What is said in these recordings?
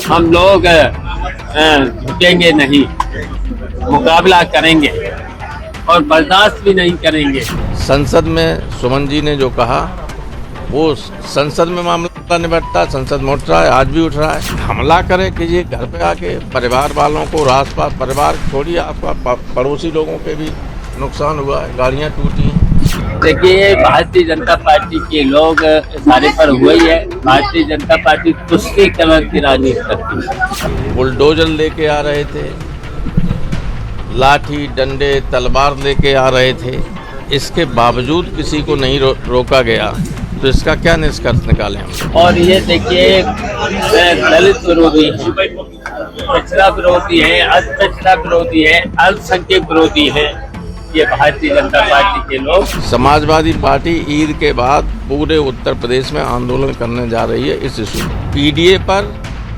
हम लोग झुकेंगे नहीं, मुकाबला करेंगे और बर्दाश्त भी नहीं करेंगे। संसद में सुमन जी ने जो कहा वो संसद में मामला निपटता, संसद में उठ रहा है, आज भी उठ रहा है। हमला करे कि ये घर पे आके परिवार वालों को, आसपास परिवार छोड़िए, आसपास पड़ोसी लोगों के भी नुकसान हुआ है, गाड़ियाँ टूटी। देखिए, भारतीय जनता पार्टी के लोग सारे पर हुए ही है। भारतीय जनता पार्टी कुश्ती कलर की राजनीति करती है। बुलडोजर लेके आ रहे थे, लाठी डंडे तलवार लेके आ रहे थे, इसके बावजूद किसी को नहीं रोका गया, तो इसका क्या निष्कर्ष निकालें हम? और ये देखिए, दलित विरोधी है, पिछड़ा विरोधी है, अल्पपिछड़ा विरोधी है, अल्पसंख्यक विरोधी है ये भारतीय जनता पार्टी के लोग। समाजवादी पार्टी ईद के बाद पूरे उत्तर प्रदेश में आंदोलन करने जा रही है इस इशू पीडीए पर,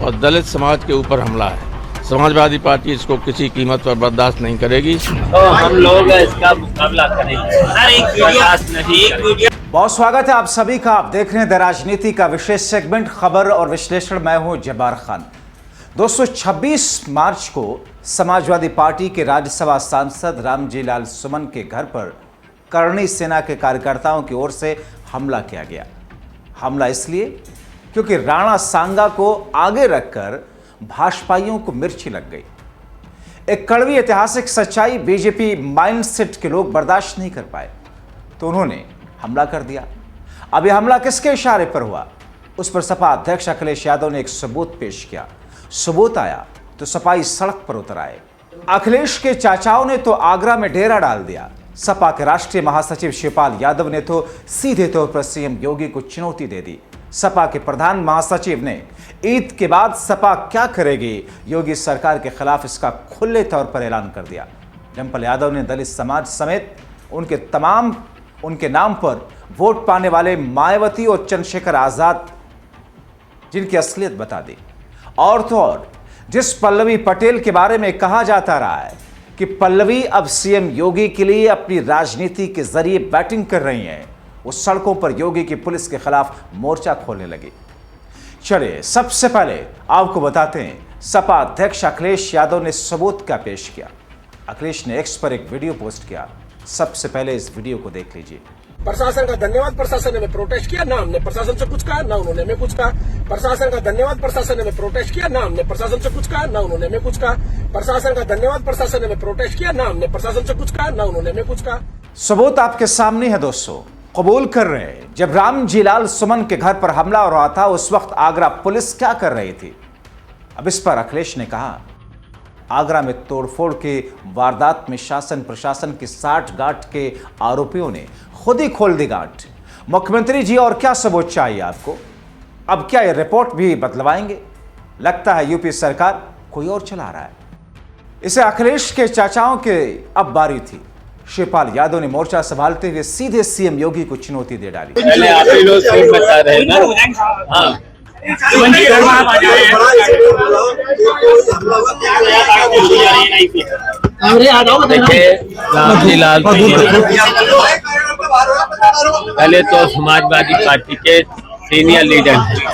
और दलित समाज के ऊपर हमला है। समाजवादी पार्टी इसको किसी कीमत पर बर्दाश्त नहीं करेगी, तो हम लोग इसका मुकाबला करेंगे। बहुत स्वागत है आप सभी का। आप देख रहे हैं द राजनीति का विशेष सेगमेंट खबर और विश्लेषण। मैं हूं जब्बार खान। दोस्तों, 26 मार्च को समाजवादी पार्टी के राज्यसभा सांसद रामजी लाल सुमन के घर पर करणी सेना के कार्यकर्ताओं की ओर से हमला किया गया। हमला इसलिए क्योंकि राणा सांगा को आगे रखकर भाजपाइयों को मिर्ची लग गई। एक कड़वी ऐतिहासिक सच्चाई बीजेपी माइंडसेट के लोग बर्दाश्त नहीं कर पाए, तो उन्होंने हमला कर दिया। अब यह हमला किसके इशारे पर हुआ, उस पर सपा अध्यक्ष अखिलेश यादव ने एक सबूत पेश किया। सबूत आया तो सपाई सड़क पर उतर आए। अखिलेश के चाचाओं ने तो आगरा में डेरा डाल दिया। सपा के राष्ट्रीय महासचिव शिवपाल यादव ने तो सीधे तौर पर सीएम योगी को चुनौती दे दी। सपा के प्रधान महासचिव ने ईद के बाद सपा क्या करेगी योगी सरकार के खिलाफ इसका खुले तौर पर ऐलान कर दिया। डिंपल यादव ने दलित समाज समेत उनके नाम पर वोट पाने वाले मायावती और चंद्रशेखर आजाद जिनकी असलियत बता दी। और तो और जिस पल्लवी पटेल के बारे में कहा जाता रहा है कि पल्लवी अब सीएम योगी के लिए अपनी राजनीति के जरिए बैटिंग कर रही हैं, वो सड़कों पर योगी की पुलिस के खिलाफ मोर्चा खोलने लगी। चलिए सबसे पहले आपको बताते हैं सपा अध्यक्ष अखिलेश यादव ने सबूत क्या पेश किया। अखिलेश ने एक्स पर एक वीडियो पोस्ट किया। सबसे पहले इस वीडियो को देख लीजिए। प्रशासन का धन्यवाद, प्रशासन ने हमें प्रोटेस्ट किया, ना हमने प्रशासन से कुछ कहा, ना उन्होंने हमें कुछ कहा। प्रशासन का धन्यवाद, प्रशासन ने हमें प्रोटेस्ट किया, ना हमने प्रशासन से कुछ कहा, ना उन्होंने हमें कुछ कहा। प्रशासन का धन्यवाद, प्रशासन ने हमें प्रोटेस्ट किया, ना हमने प्रशासन से कुछ कहा, ना उन्होंने हमें कुछ कहा। सबूत आपके सामने है दोस्तों। कबूल कर रहे हैं जब रामजी लाल सुमन के घर पर हमला हो रहा था उस वक्त आगरा पुलिस क्या कर रही थी। अब इस पर अखिलेश ने कहा, आगरा में तोड़फोड़ के वारदात में शासन प्रशासन की साठ गांठ के आरोपियों ने खुद ही खोल दी गांठ। मुख्यमंत्री जी और क्या सबूत चाहिए आपको? अब क्या ये रिपोर्ट भी बदलवाएंगे? लगता है यूपी सरकार कोई और चला रहा है। इसे अखिलेश के चाचाओं के अब बारी थी। शिवपाल यादव ने मोर्चा संभालते हुए सीधे सीएम योगी को चुनौती दे डाली। पहले आप ही लोग क्यों बता रहे हैं ना? हाँ। देखिए, रामजी लाल पहले तो समाजवादी पार्टी के सीनियर लीडर हैं।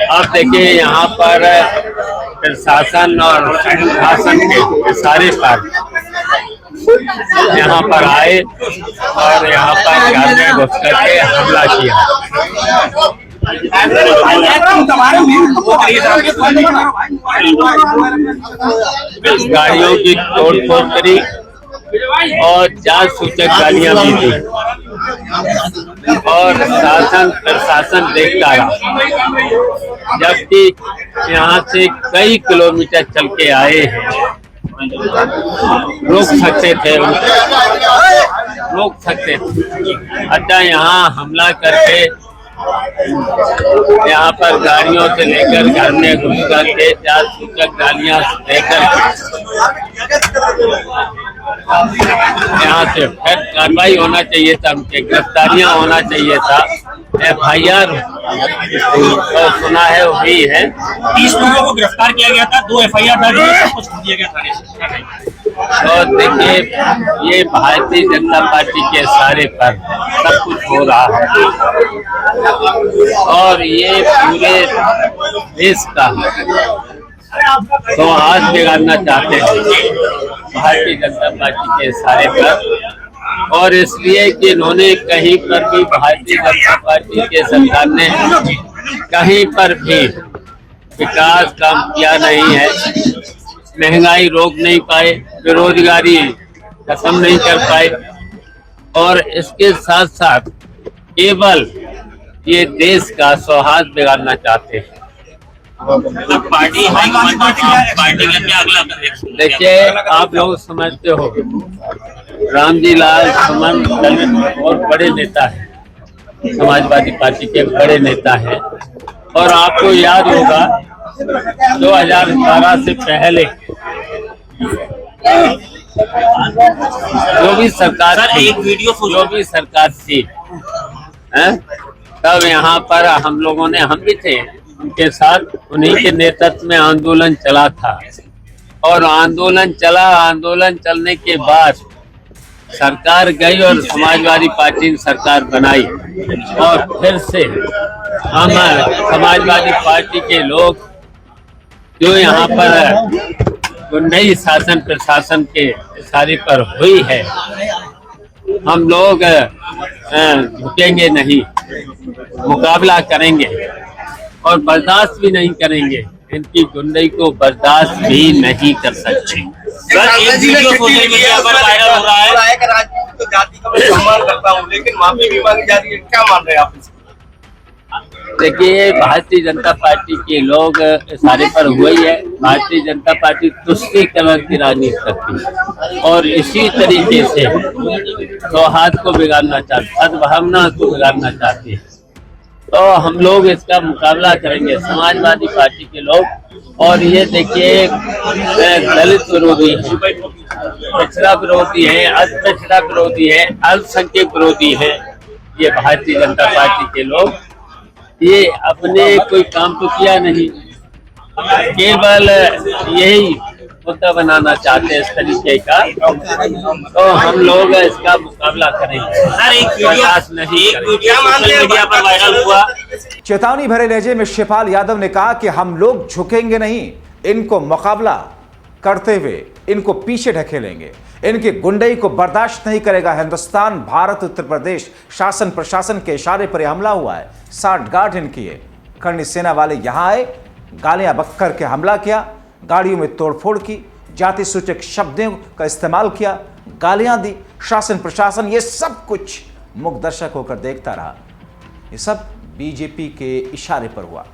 अब देखिए, यहाँ पर प्रशासन और शासन के सारे पार्टी यहाँ पर आए और यहाँ पर घर में घुस करके हमला किया। गाड़ियों की तोड़फोड़ करी और जांच सूचक गाड़ियां भी थी और शासन प्रशासन देखता रहा, जबकि यहाँ से कई किलोमीटर चल के आए हैं। रोक सकते थे, अच्छा यहाँ हमला करके यहाँ पर गाड़ियों से लेकर घर में घुस करके जांच सूचक गाड़ियां लेकर यहाँ से फिर कार्रवाई होना चाहिए था, उनके गिरफ्तारियां होना चाहिए था। FIR तो सुना है वही है। 30 लोगों को गिरफ्तार किया गया था, 2 FIR दर्ज हुई, सब कुछ दिया गया था। और देखिए ये भारतीय जनता पार्टी के इशारे पर सब कुछ हो रहा है और ये पूरे देश का तो आज बिगाड़ना चाहते हैं भारतीय जनता पार्टी के इशारे पर। और इसलिए कि इन्होंने कहीं पर भी भारतीय जनता पार्टी के सरकार ने कहीं पर भी विकास काम किया नहीं है, महंगाई रोक नहीं पाए, बेरोजगारी खत्म नहीं कर पाए और इसके साथ साथ केवल ये देश का सौहार्द बिगाड़ना चाहते हैं। पार्टी का क्या अगला? देखिए आप लोग समझते हो रामजी लाल सुमन बहुत बड़े नेता हैं, समाजवादी पार्टी के बड़े नेता हैं और आपको याद होगा 2018 से पहले जो भी सरकार थी तब यहाँ पर हम लोगों ने, हम भी थे उनके साथ, उन्हीं के नेतृत्व में आंदोलन चला था और आंदोलन चलने के बाद सरकार गई और समाजवादी पार्टी ने सरकार बनाई और फिर से हम समाजवादी पार्टी के लोग जो यहाँ पर नई शासन प्रशासन के इशारे पर हुई है, हम लोग झुकेंगे नहीं, मुकाबला करेंगे और बर्दाश्त भी नहीं करेंगे, इनकी गुंडई को बर्दाश्त भी नहीं कर सकते। एक वीडियो सोशल मीडिया पर वायरल हो रहा है कि राजनीति तो जाति का मैं सम्मान करता हूं, लेकिन माफी भी मांगी जा रही है, क्या मान रहे हैं आप इसको? देखिए भारतीय जनता पार्टी के लोग इशारे पर हुई है। भारतीय जनता पार्टी तुष्टीकरण की राजनीति करती है और इसी तरीके से सौहार्द को बिगाड़ना चाहती, सद्भावना को बिगाड़ना चाहती है। तो हम लोग इसका मुकाबला करेंगे, समाजवादी पार्टी के लोग। और ये देखिए दलित विरोधी है, पिछड़ा विरोधी है, अल्पपिछड़ा विरोधी है, अल्पसंख्यक विरोधी है ये भारतीय जनता पार्टी के लोग। ये अपने कोई काम तो किया नहीं, केवल यही मुद्दा बनाना चाहते हैं इस तरीके का। तो हम लोग इसका मुकाबला करेंगे। सर एक वीडियो सोशल मीडिया पर वायरल हुआ। चेतावनी भरे लहजे में शिवपाल यादव ने कहा कि हम लोग झुकेंगे नहीं, इनको मुकाबला करते हुए इनको पीछे ढकेलेंगे, इनकी गुंडई को बर्दाश्त नहीं करेगा हिंदुस्तान। भारत उत्तर प्रदेश शासन प्रशासन के इशारे पर यह हमला हुआ है, साठगांठ इनकी है। करनी सेना वाले यहां आए, गालियां बककर के हमला किया, गाड़ियों में तोड़फोड़ की, जाति सूचक शब्दों का इस्तेमाल किया, गालियां दी। शासन प्रशासन ये सब कुछ मूक दर्शक होकर देखता रहा। ये सब बीजेपी के इशारे पर हुआ।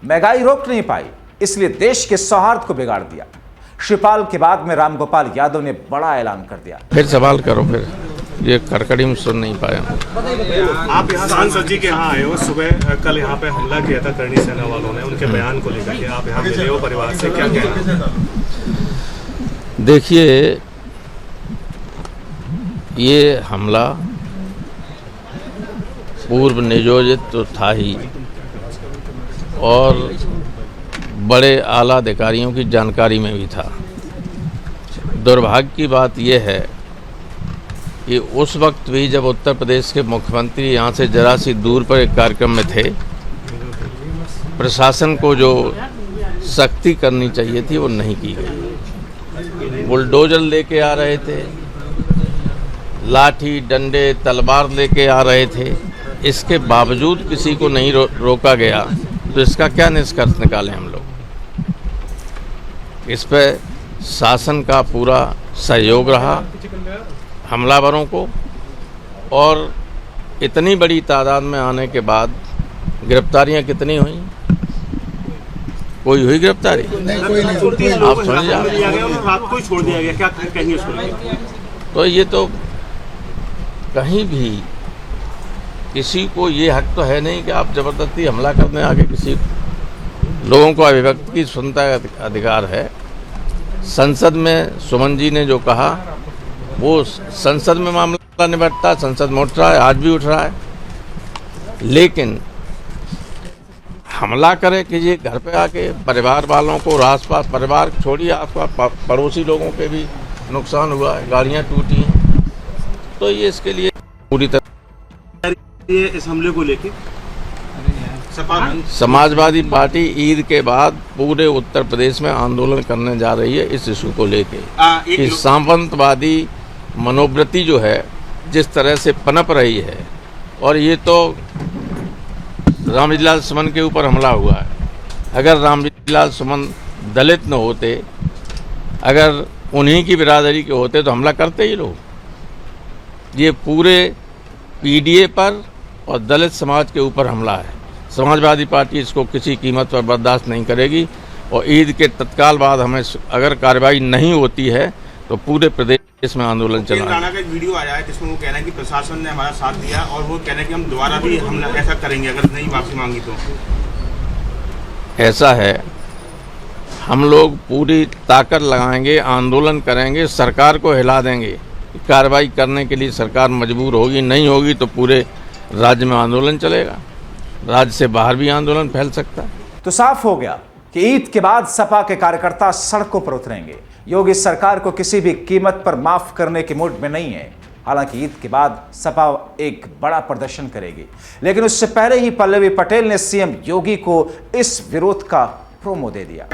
महंगाई रोक नहीं पाई, इसलिए देश के सौहार्द को बिगाड़ दिया। शिवपाल के बाद में रामगोपाल यादव ने बड़ा ऐलान कर दिया। फिर सवाल करो, फिर ये कड़कड़ी में सुन नहीं पाया। आप यहाँ सांसद जी के यहाँ आए हो, सुबह कल यहाँ पे हमला किया था करनी सेना वालों ने, उनके बयान को लेकर के आप यहाँ मिले हो परिवार से, क्या कहना? देखिए ये हमला पूर्व नियोजित तो था ही और बड़े आला अधिकारियों की जानकारी में भी था। दुर्भाग्य की बात यह है कि उस वक्त भी जब उत्तर प्रदेश के मुख्यमंत्री यहाँ से जरा सी दूर पर एक कार्यक्रम में थे, प्रशासन को जो सख्ती करनी चाहिए थी वो नहीं की गई। बुलडोजर लेके आ रहे थे, लाठी डंडे तलवार लेके आ रहे थे, इसके बावजूद किसी को नहीं रोका गया। तो इसका क्या निष्कर्ष निकालें हम लोग? इस पर शासन का पूरा सहयोग रहा हमलावरों को, और इतनी बड़ी तादाद में आने के बाद गिरफ्तारियां कितनी हुई? कोई हुई गिरफ्तारी? आप समझ रात को ही छोड़ दिया गया, क्या कहेंगे उसको? तो ये तो कहीं भी किसी को ये हक तो है नहीं कि आप जबरदस्ती हमला करने आगे किसी लोगों को अभिव्यक्ति की स्वतंत्रता का अधिकार है। संसद में सुमन जी ने जो कहा वो संसद में मामला निपटता, संसद में उठ रहा है, आज भी उठ रहा है। लेकिन हमला करे कि ये घर पे आके परिवार वालों को, आसपास परिवार छोड़िए, आसपास पड़ोसी लोगों पे भी नुकसान हुआ है, गाड़ियाँ टूटी हैं, तो ये इसके लिए पूरी तरह ये इस हमले को लेके समाजवादी पार्टी ईद के बाद पूरे उत्तर प्रदेश में आंदोलन करने जा रही है इस इशू को लेके कि सामंतवादी मनोवृत्ति जो है जिस तरह से पनप रही है, और ये तो रामविलास सुमन के ऊपर हमला हुआ है। अगर रामविलास सुमन दलित न होते, अगर उन्हीं की बिरादरी के होते तो हमला करते ही लोग। ये पूरे पीडीए पर और दलित समाज के ऊपर हमला है। समाजवादी पार्टी इसको किसी कीमत पर बर्दाश्त नहीं करेगी, और ईद के तत्काल बाद हमें अगर कार्रवाई नहीं होती है तो पूरे प्रदेश में आंदोलन चलाएंगे। राणा का एक वीडियो आया है जिसमें वो कह रहे हैं कि प्रशासन ने हमारा साथ दिया, और वो कह रहे हैं कि हम दोबारा भी हम ऐसा करेंगे अगर नहीं माफी मांगी तो। ऐसा है, हम लोग पूरी ताकत लगाएंगे, आंदोलन करेंगे, सरकार को हिला देंगे। कार्रवाई करने के लिए सरकार मजबूर होगी, नहीं होगी तो पूरे राज्य में आंदोलन चलेगा, राज्य से बाहर भी आंदोलन फैल सकता है। तो साफ हो गया कि ईद के बाद सपा के कार्यकर्ता सड़कों पर उतरेंगे। योगी सरकार को किसी भी कीमत पर माफ करने के मूड में नहीं है। हालांकि ईद के बाद सपा एक बड़ा प्रदर्शन करेगी, लेकिन उससे पहले ही पल्लवी पटेल ने सीएम योगी को इस विरोध का प्रोमो दे दिया।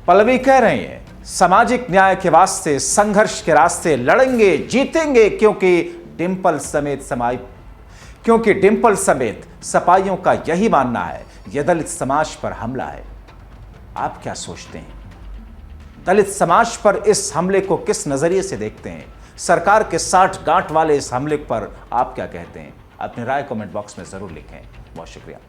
पल्लवी कह रही हैं सामाजिक न्याय के वास्ते संघर्ष के रास्ते लड़ेंगे, जीतेंगे, क्योंकि डिंपल समेत सपाइयों का यही मानना है यह दलित समाज पर हमला है। आप क्या सोचते हैं? दलित समाज पर इस हमले को किस नजरिए से देखते हैं? सरकार के 60 गांठ वाले इस हमले पर आप क्या कहते हैं? अपनी राय कमेंट बॉक्स में जरूर लिखें। बहुत शुक्रिया।